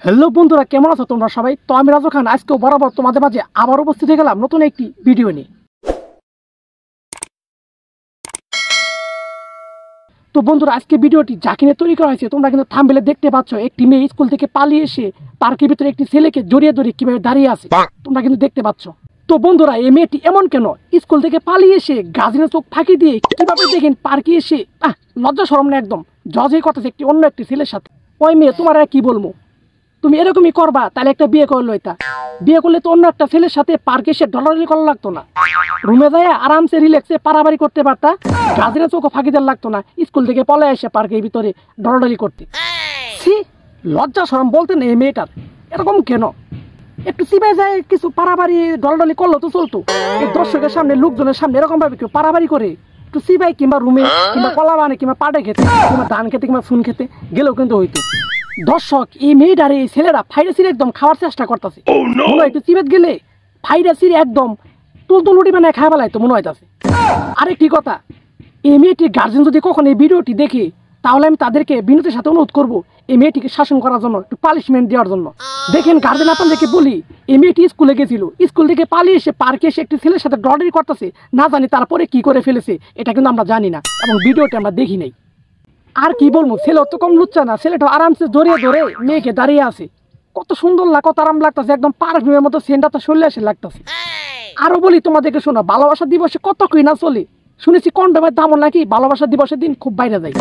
Hello বন্ধুরা, কেমন আছো তোমরা সবাই? তো আমি রাজু খান আজকেও বরাবর তোমাদের মাঝে আবার উপস্থিত হয়ে গেলাম নতুন একটি ভিডিও নিয়ে। তো বন্ধুরা, আজকে ভিডিওটি যাকে নিয়ে তৈরি করা হয়েছে তোমরা কিন্তু থাম্বনেলে দেখতে পাচ্ছ। একটি মেয়ে স্কুল থেকে পালিয়ে এসে পার্কের ভিতরে একটি ছেলেকে জড়িয়ে ধরে কিভাবে দাঁড়িয়ে আছে তোমরা কিন্তু দেখতে পাচ্ছ। তো বন্ধুরা, এই মেয়েটি এমন কেন? স্কুল থেকে পালিয়ে এসে গার্জিয়ানের চোখ ফাঁকি দিয়ে কিভাবে দেখেন পার্কে এসে লজ্জা শরম না একদম জজই করতেছে একটি অন্য একটি ছেলের সাথে। ওই মেয়ে, তোমার আর কি বলবো, তুমি এরকমই করবা তাহলে একটা বিয়ে করলো। এটা বিয়ে করলে তো অন্য একটা ছেলের সাথে পার্কে এসে ডলারি করা লাগতো না, রুমে যায় আরামসে রিল্যাক্সে পারাবারি করতে পারতা, গাছের চোখও ফাঁকি দেওয়ার লাগতো না স্কুল থেকে পলে এসে পার্কের ভিতরে ডলারি করতে। ছি, লজ্জা শরম বলতে নেই এই মেয়েটার। এরকম কেন? একটু চিবাই যায় কিছু পারাবারি ডলাডলি করলো তো চলতো। এই দর্শকের সামনে লোকজনের সামনে এরকম ভাবে কেউ পারাবারি করে একটু চিবাই কিংবা রুমে কিংবা কলা বানে কিংবা পাটে খেতে কিংবা ধান খেতে কিংবা ফুন খেতে গেলেও কিন্তু হইতো। দর্শক, এই মেয়েটার এই ছেলেরা ফাইরাসির একদম খাওয়ার চেষ্টা করতেছে। মনে হয় একটু চিবেত গেলে ফাইরাসির একদম তুলতুলুটি মানে খাওয়া বেলায় তো মনে হইতাছে। আরেকটি কথা, এই মেয়েটির গার্জেন যদি কখন এই ভিডিওটি দেখে তাহলে আমি তাদেরকে বিনতির সাথে অনুরোধ করবো এই মেয়েটিকে শাসন করার জন্য, একটু পানিশমেন্ট দেওয়ার জন্য। দেখেন গার্জেন আপনাদেরকে বলি, এই মেয়েটি স্কুলে গেছিল, স্কুল থেকে পালিয়ে এসে পার্কে এসে একটি ছেলের সাথে ডলারি করতেছে, না জানি তারপরে কি করে ফেলেছে এটা কিন্তু আমরা জানি না এবং ভিডিওটি আমরা দেখি নাই। আর কি বলবো, ছেলে তো কম লুচ্চা না, ছেলেটা আরামসে জড়িয়ে ধরে মেয়েকে দাঁড়িয়ে আছে। কত সুন্দর লাগে, কত আরাম লাগতেছে, একদম পারফিউমের মতো সেন্টটা তো শরীরে এসে লাগতেছে। আরো বলি তোমাদেরকে, শোনো, ভালোবাসা দিবসে কত কি না চলে। শুনেছি কন্ডমের দামও নাকি ভালোবাসা দিবসের দিন খুব বাইরে যায়।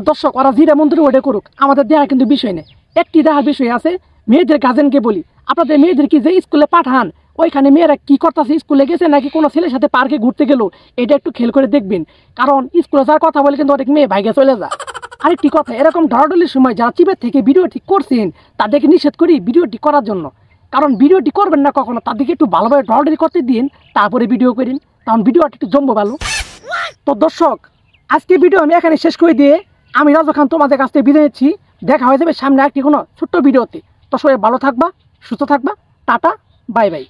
দর্শক, ওরা জিরা মন্দিরে ওটা করুক, আমাদের দেওয়ার কিন্তু বিষয় নেই। একটি দেওয়ার বিষয় আছে, মেয়েদের গার্জেনকে বলি, আপনাদের মেয়েদের কি যে স্কুলে পাঠান ওইখানে মেয়েরা কি করতেছে, স্কুলে গেছে নাকি কোনো ছেলের সাথে পার্কে ঘুরতে গেল, এটা একটু খেয়াল করে দেখবেন। কারণ স্কুলে যাওয়ার কথা বলে কিন্তু অনেক মেয়ে ভাইগে চলে যায়। আরেকটি কথা, এরকম ধরাধরির সময় যারা চিবের থেকে ভিডিওটি করছেন তাদেরকে নিষেধ করি ভিডিওটি করার জন্য। কারণ ভিডিওটি করবেন না কখনো, তাদেরকে একটু ভালোভাবে ধরাধরি করতে দিন, তারপরে ভিডিও করেন, কারণ ভিডিওটি একটু জমবো ভালো। তো দর্শক, আজকে ভিডিও আমি এখানে শেষ করে দিয়ে আমি রাজু খান তোমাদের কাছ থেকে বিদায় নিচ্ছি। দেখা হয়ে যাবে সামনে একটি কোনো ছোট্ট ভিডিওতে। তো সবাই ভালো থাকবা, সুস্থ থাকবা, টাটা, বাই বাই।